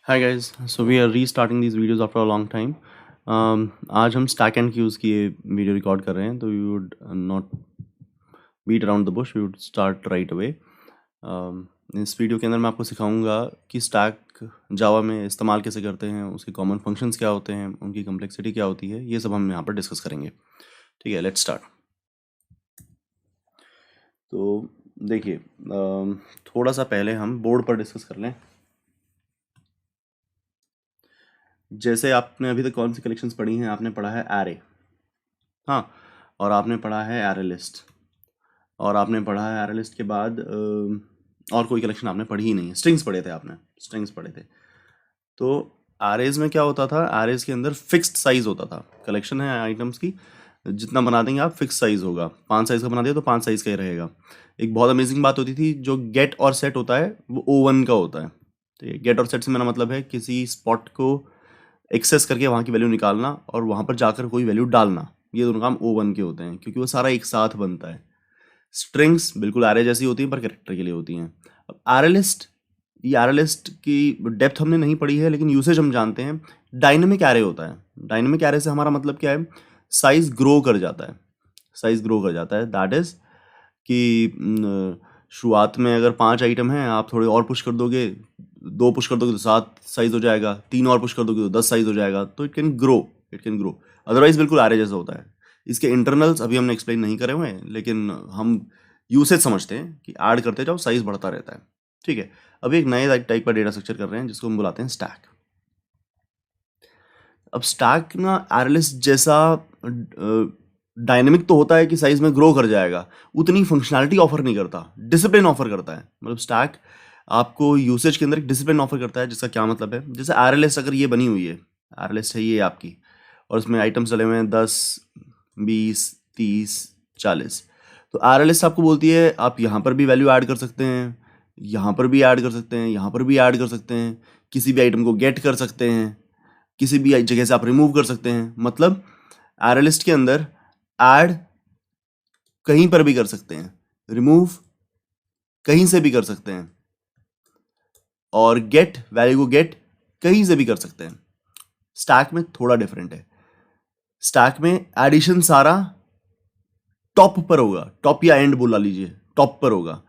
Hi guys, so we are restarting these videos after a long time. आज हम stack and cues की ये video record कर रहे हैं, तो we would not beat around the bush, we would start right away. इस video के अंदर मैं आपको सिखाऊंगा कि स्टैक जावा में इस्तेमाल कैसे करते हैं, उसके कॉमन फंक्शंस क्या होते हैं, उनकी कम्प्लेक्सिटी क्या होती है, ये सब हम यहाँ पर डिस्कस करेंगे. ठीक है, लेट्स स्टार्ट. तो देखिए, थोड़ा सा पहले हम बोर्ड पर डिस्कस कर लें. जैसे आपने अभी तक कौन सी कलेक्शंस पढ़ी हैं? आपने पढ़ा है एरे, हाँ, और आपने पढ़ा है एरे लिस्ट, और आपने पढ़ा है एरे लिस्ट के बाद और कोई कलेक्शन आपने पढ़ी ही नहीं. स्ट्रिंग्स पढ़े थे आपने, स्ट्रिंग्स पढ़े थे. तो एरेज में क्या होता था? एरेज के अंदर फिक्स्ड साइज होता था. कलेक्शन है आइटम्स की, जितना बना देंगे आप फिक्स साइज होगा. 5 साइज का बना दिया तो 5 साइज का ही रहेगा. एक बहुत अमेजिंग बात होती थी, जो गेट और सेट होता है वो O1 का होता है. तो ये गेट और सेट से मेरा मतलब है किसी स्पॉट को एक्सेस करके वहाँ की वैल्यू निकालना और वहाँ पर जाकर कोई वैल्यू डालना. ये दोनों काम O1 के होते हैं, क्योंकि वो सारा एक साथ बनता है. स्ट्रिंग्स बिल्कुल एरे जैसी होती हैं, पर कैरेक्टर के लिए होती हैं. अब एरे लिस्ट, ये एरे लिस्ट की डेप्थ हमने नहीं पढ़ी है, लेकिन यूसेज हम जानते हैं. डायनेमिक एरे होता है. डायनेमिक एरे से हमारा मतलब क्या है? साइज ग्रो कर जाता है. साइज ग्रो कर जाता है, दैट इज कि शुरुआत में अगर 5 आइटम हैं, आप थोड़े और पुश कर दोगे, 2 पुश कर दोगे तो 7 साइज हो जाएगा, 3 और पुश कर दोगे तो 10 साइज हो जाएगा. तो it can grow, it can grow. Otherwise बिल्कुल एरे जैसा होता है. इसके इंटरनल्स अभी हमने एक्सप्लेन नहीं करे हुए हैं, लेकिन हम यूसेज समझते हैं कि ऐड करते जाओ, साइज बढ़ता रहता है. ठीक है, अभी एक नए टाइप का डेटा स्ट्रक्चर कर रहे हैं, जिसको हम बुलाते हैं स्टैक. अब स्टैक ना एरेलिस्ट जैसा डायनेमिक तो होता है कि साइज में ग्रो कर जाएगा, उतनी फंक्शनैलिटी ऑफर नहीं करता, डिसिप्लिन ऑफर करता है. मतलब स्टैक आपको यूसेज के अंदर एक डिसिप्लिन ऑफर करता है. जिसका क्या मतलब है? जैसे एरेलिस्ट अगर ये बनी हुई है, एरेलिस्ट है ये आपकी, और इसमें आइटम्स चले हुए हैं 10, 20, 30, 40. तो एरेलिस्ट आपको बोलती है आप यहाँ पर भी वैल्यू ऐड कर सकते हैं, यहाँ पर भी ऐड कर सकते हैं, यहाँ पर भी ऐड कर सकते हैं, किसी भी आइटम को गेट कर सकते हैं, किसी भी जगह से आप रिमूव कर सकते हैं. मतलब एरेलिस्ट के अंदर ऐड कहीं पर भी कर सकते हैं, रिमूव कहीं से भी कर सकते हैं, और गेट वैल्यू को गेट कहीं से भी कर सकते हैं. स्टैक में थोड़ा डिफरेंट है. स्टैक में एडिशन सारा टॉप पर होगा, टॉप या एंड बोला लीजिए, टॉप पर होगा.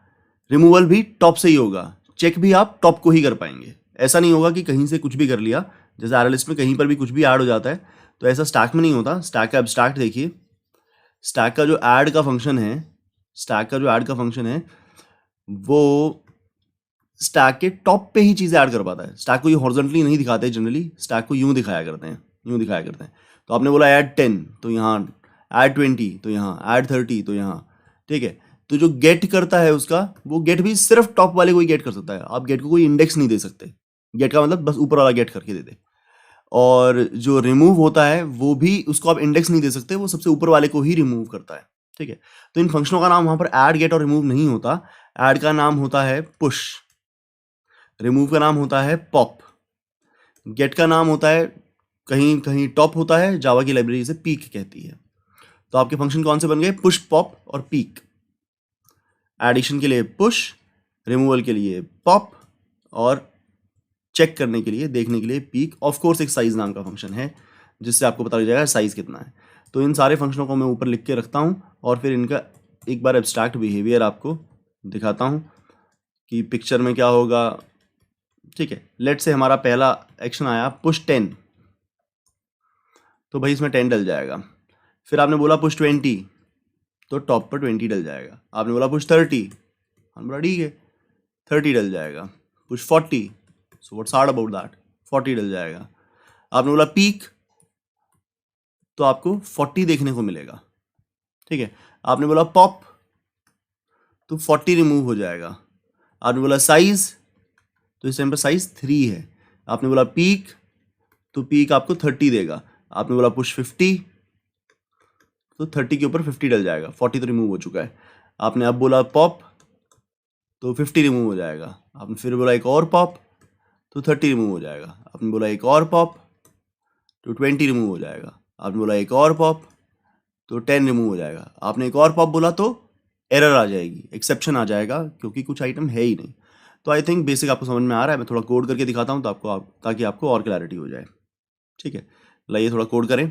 रिमूवल भी टॉप से ही होगा. चेक भी आप टॉप को ही कर पाएंगे. ऐसा नहीं होगा कि कहीं से कुछ भी कर लिया, जैसे एरेलिस्ट में कहीं पर भी कुछ भी ऐड हो जाता है. तो ऐसा स्टैक में नहीं होता. स्टैक का एब्स्ट्रैक्ट देखिए. स्टैक का जो ऐड का फंक्शन है, स्टैक का जो ऐड का फंक्शन है, वो स्टैक के टॉप पे ही चीज़ें ऐड कर पाता है. स्टैक को ये हॉरिजॉन्टली नहीं दिखाते जनरली, स्टैक को यूं दिखाया करते हैं, यूं दिखाया करते हैं. तो आपने बोला ऐड 10, तो यहाँ ऐड 20, तो यहाँ ऐड 30, तो यहाँ. ठीक है, तो जो गेट करता है उसका, वो गेट भी सिर्फ टॉप वाले को ही गेट कर सकता है. आप गेट को कोई इंडेक्स नहीं दे सकते. गेट का मतलब बस ऊपर वाला गेट करके दे दे. और जो रिमूव होता है वो भी, उसको आप इंडेक्स नहीं दे सकते, वो सबसे ऊपर वाले को ही रिमूव करता है. ठीक है, तो इन फंक्शनों का नाम वहां पर ऐड, गेट और रिमूव नहीं होता. ऐड का नाम होता है पुश, रिमूव का नाम होता है पॉप, गेट का नाम होता है, कहीं कहीं टॉप होता है, जावा की लाइब्रेरी से पीक कहती है. तो आपके फंक्शन कौन से बन गए? पुश, पॉप और पीक. एडिशन के लिए पुश, रिमूवल के लिए पॉप, और चेक करने के लिए, देखने के लिए पीक. ऑफ कोर्स एक साइज नाम का फंक्शन है, जिससे आपको पता लग जाएगा साइज कितना है. तो इन सारे फंक्शनों को मैं ऊपर लिख के रखता हूँ, और फिर इनका एक बार एब्स्ट्रैक्ट बिहेवियर आपको दिखाता हूँ कि पिक्चर में क्या होगा. ठीक है, लेट से हमारा पहला एक्शन आया पुश 10, तो भाई इसमें 10 डल जाएगा. फिर आपने बोला पुश 20, तो टॉप पर 20 डल जाएगा. आपने बोला पुश 30, हम बोला ठीक है 30 डल जाएगा. Push 40, so what's hard about that, 40 डल जाएगा. आपने बोला पीक, तो आपको 40 देखने को मिलेगा. ठीक है, आपने बोला पॉप, तो 40 रिमूव हो जाएगा. आपने बोला साइज, तो इस टाइम पर साइज 3 है. आपने बोला पीक, तो पीक आपको 30 देगा. आपने बोला पुश 50, तो 30 के ऊपर 50 डल जाएगा. 40 तो रिमूव हो चुका है. आपने अब बोला पॉप, तो 50 रिमूव हो जाएगा. आपने फिर बोला एक और पॉप, तो 30 रिमूव हो जाएगा. आपने बोला एक और पॉप, तो 20 रिमूव हो जाएगा. आपने बोला एक और पॉप, तो 10 रिमूव हो जाएगा. आपने एक और पॉप बोला तो एरर आ जाएगी, एक्सेप्शन आ जाएगा, क्योंकि कुछ आइटम है ही नहीं. तो आई थिंक बेसिक आपको समझ में आ रहा है। मैं थोड़ा कोड करके दिखाता हूँ तो ताकि आपको और क्लैरिटी हो जाए। ठीक है, लाइए थोड़ा कोड करें।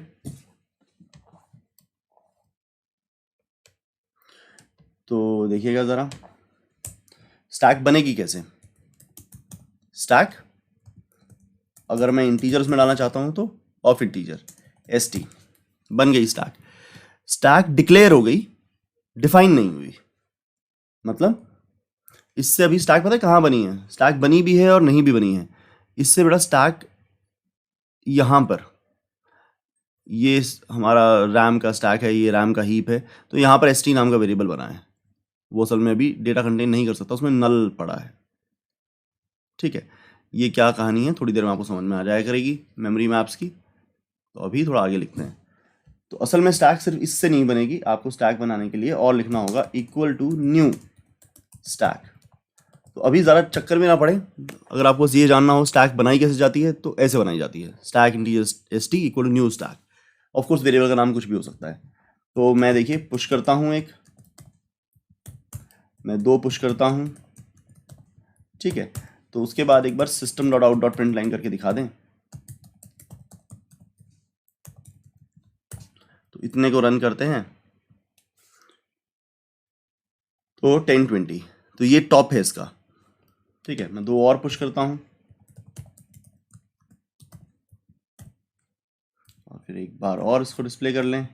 तो देखिएगा ज़रा, स्टैक बनेगी कैसे। स्टैक अगर मैं इंटीजर्स में डालना चाहता हूँ तो ऑफ इंटीजर st बन गई स्टैक। स्टैक डिक्लेयर हो गई, डिफाइन नहीं हुई। मतलब इससे अभी स्टैक पता है कहाँ बनी है, स्टैक बनी भी है और नहीं भी बनी है। इससे बड़ा स्टैक यहाँ पर, ये हमारा रैम का स्टैक है, ये रैम का हीप है, तो यहाँ पर st नाम का वेरिएबल बना है। वो असल में अभी डेटा कंटेन नहीं कर सकता, उसमें नल पड़ा है। ठीक है, ये क्या कहानी है थोड़ी देर में आपको समझ में आ जाया करेगी मेमोरी मैप्स की। तो अभी थोड़ा आगे लिखते हैं। तो असल में स्टैक सिर्फ इससे नहीं बनेगी, आपको स्टैक बनाने के लिए और लिखना होगा इक्वल टू न्यू स्टैक। तो अभी ज़रा चक्कर में ना पड़े, अगर आपको ये जानना हो स्टैक बनाई कैसे जाती है तो ऐसे बनाई जाती है, stack integer st equal to new stack. Of course variable का नाम कुछ भी हो सकता है। तो मैं देखिए पुश करता हूँ, मैं 2 पुश करता हूँ। ठीक है, तो उसके बाद एक बार system dot out dot print line करके दिखा दें। तो इतने को रन करते हैं तो 1020, तो ये टॉप है इसका। ठीक है, मैं 2 और पुश करता हूँ और फिर एक बार और इसको डिस्प्ले कर लें।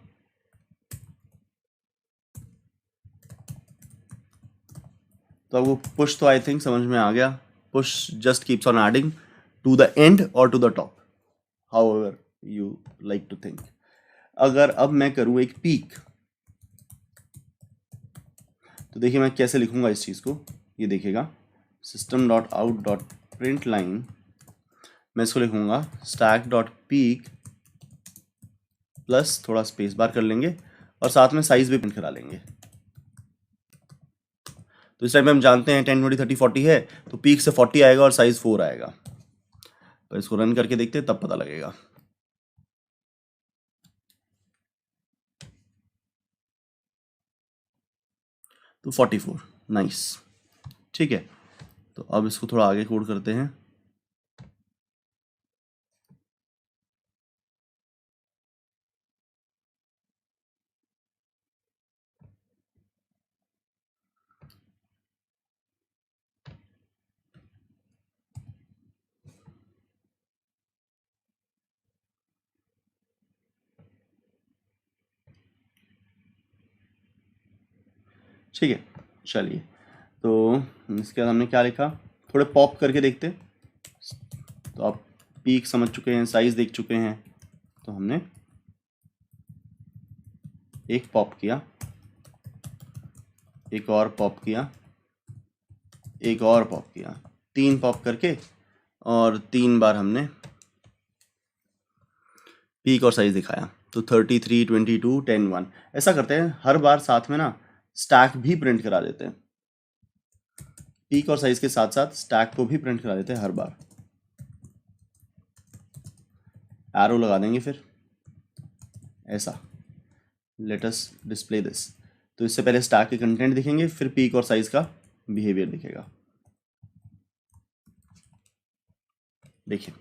तो अब वो पुश तो आई थिंक समझ में आ गया। Push just keeps on adding to the end और to the top, however you like to think. अगर अब मैं करूँ एक पीक, तो देखिए मैं कैसे लिखूंगा इस चीज़ को, ये देखिएगा system dot out dot print line, मैं इसको लिखूंगा स्टैक डॉट पीक प्लस थोड़ा स्पेस बार कर लेंगे और साथ में साइज भी प्रिंट करा लेंगे। तो इस टाइम पे हम जानते हैं 10 20 30 40 है, तो पीक से 40 आएगा और साइज 4 आएगा। तो इसको रन करके देखते हैं तब पता लगेगा। तो 44, नाइस। ठीक है, तो अब इसको थोड़ा आगे कोड करते हैं। ठीक है, चलिए, तो इसके बाद हमने क्या लिखा, थोड़े पॉप करके देखते। तो आप पीक समझ चुके हैं, साइज देख चुके हैं, तो हमने एक पॉप किया, एक और पॉप किया, एक और पॉप किया, 3 पॉप करके और 3 बार हमने पीक और साइज दिखाया। तो 33 22 10 1 ऐसा करते हैं, हर बार साथ में ना स्टैक भी प्रिंट करा देते हैं। पीक और साइज के साथ साथ स्टैक को भी प्रिंट करा देते हैं हर बार। एरो लगा देंगे फिर ऐसा, लेट अस डिस्प्ले दिस। तो इससे पहले स्टैक के कंटेंट दिखेंगे, फिर पीक और साइज का बिहेवियर दिखेगा। देखिए,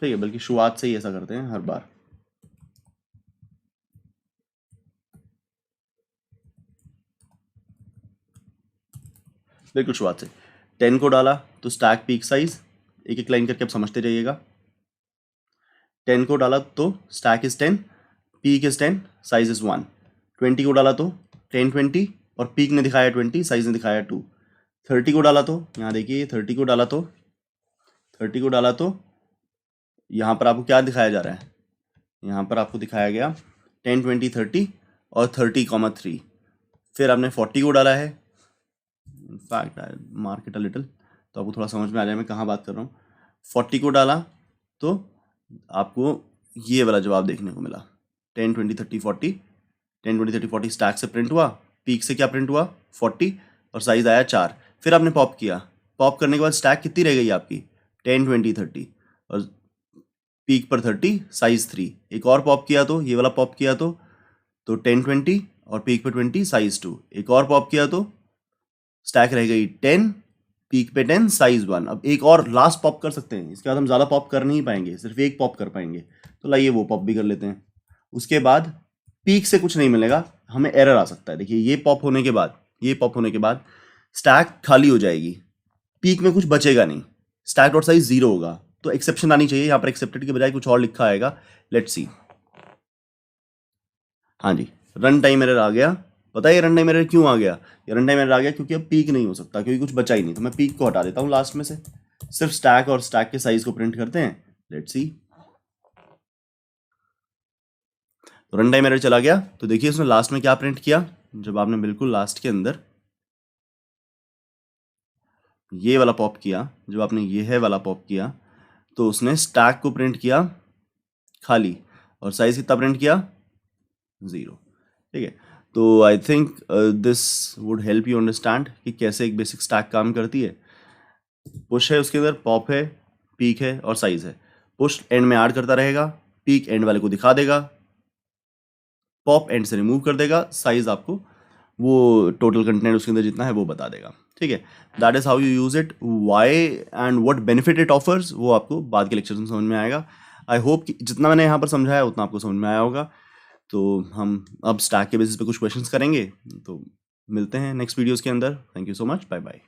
ठीक है, बल्कि शुरुआत से ही ऐसा करते हैं हर बार। बिल्कुल शुरुआत से 10 को डाला तो स्टैक पीक साइज, एक एक लाइन करके आप समझते जाइएगा। 10 को डाला तो stack is 10, peak is 10, size is 1। 20 को डाला तो 10 20 और पीक ने दिखाया 20, साइज ने दिखाया 2। 30 को डाला तो यहाँ देखिए 30 को डाला तो यहाँ पर आपको क्या दिखाया जा रहा है, यहाँ पर आपको दिखाया गया 10 20 30 और 30,3। फिर आपने 40 को डाला है, in fact I mark it a little तो आपको थोड़ा समझ में आ जाए मैं कहाँ बात कर रहा हूँ। 40 को डाला तो आपको ये वाला जवाब देखने को मिला 10 20 30 40। 10 20 30 40 स्टैक से प्रिंट हुआ, पीक से क्या प्रिंट हुआ 40 और साइज आया 4। फिर आपने पॉप किया, पॉप करने के बाद स्टैक कितनी रह गई आपकी 10 20 30 और पीक पर 30, साइज 3। एक और पॉप किया तो ये वाला पॉप किया तो 10 20 और पीक पर 20, साइज 2। एक और पॉप किया तो स्टैक रह गई 10, पीक पे 10, साइज 1। अब एक और लास्ट पॉप कर सकते हैं, इसके बाद हम ज़्यादा पॉप कर नहीं पाएंगे, सिर्फ एक पॉप कर पाएंगे, तो लाइए वो पॉप भी कर लेते हैं। उसके बाद पीक से कुछ नहीं मिलेगा, हमें एरर आ सकता है। देखिए ये पॉप होने के बाद, ये पॉप होने के बाद स्टैक खाली हो जाएगी, पीक में कुछ बचेगा नहीं, स्टैक डॉट साइज 0 होगा, तो एक्सेप्शन आनी चाहिए। यहाँ पर एक्सेप्टेड के बजाय कुछ और लिखा आएगा, लेट्स सी। हाँ जी, रन टाइम एरर आ गया। पता है ये रन टाइम एरर क्यों आ गया? ये रन टाइम एरर आ गया क्योंकि अब पीक नहीं हो सकता, क्योंकि कुछ बचा ही नहीं। तो मैं पीक को हटा देता हूँ लास्ट में से, सिर्फ स्टैक और स्टैक के साइज को प्रिंट करते हैं, लेट्स सी। तो रन टाइम एरर चला गया। तो देखिए उसने लास्ट में क्या प्रिंट किया, जब आपने बिल्कुल लास्ट के अंदर ये वाला पॉप किया, जब आपने ये है वाला पॉप किया, तो उसने स्टैक को प्रिंट किया खाली, और साइज कितना प्रिंट किया? 0। ठीक है, तो I think this would help you understand कि कैसे एक बेसिक स्टैक काम करती है। पुश है, उसके अंदर पॉप है, पीक है और साइज है। पुश एंड में ऐड करता रहेगा, पीक एंड वाले को दिखा देगा, पॉप एंड से रिमूव कर देगा, साइज आपको वो टोटल कंटेंट उसके अंदर जितना है वो बता देगा। ठीक है, that is how you use it. Why and what benefit it offers वो आपको बाद के लेक्चर में समझ में आएगा। आई होप कि जितना मैंने यहाँ पर समझाया उतना आपको समझ में आया होगा। तो हम अब स्टैक के बेसिस पे कुछ क्वेश्चंस करेंगे, तो मिलते हैं नेक्स्ट वीडियोस के अंदर। Thank you so much, bye bye.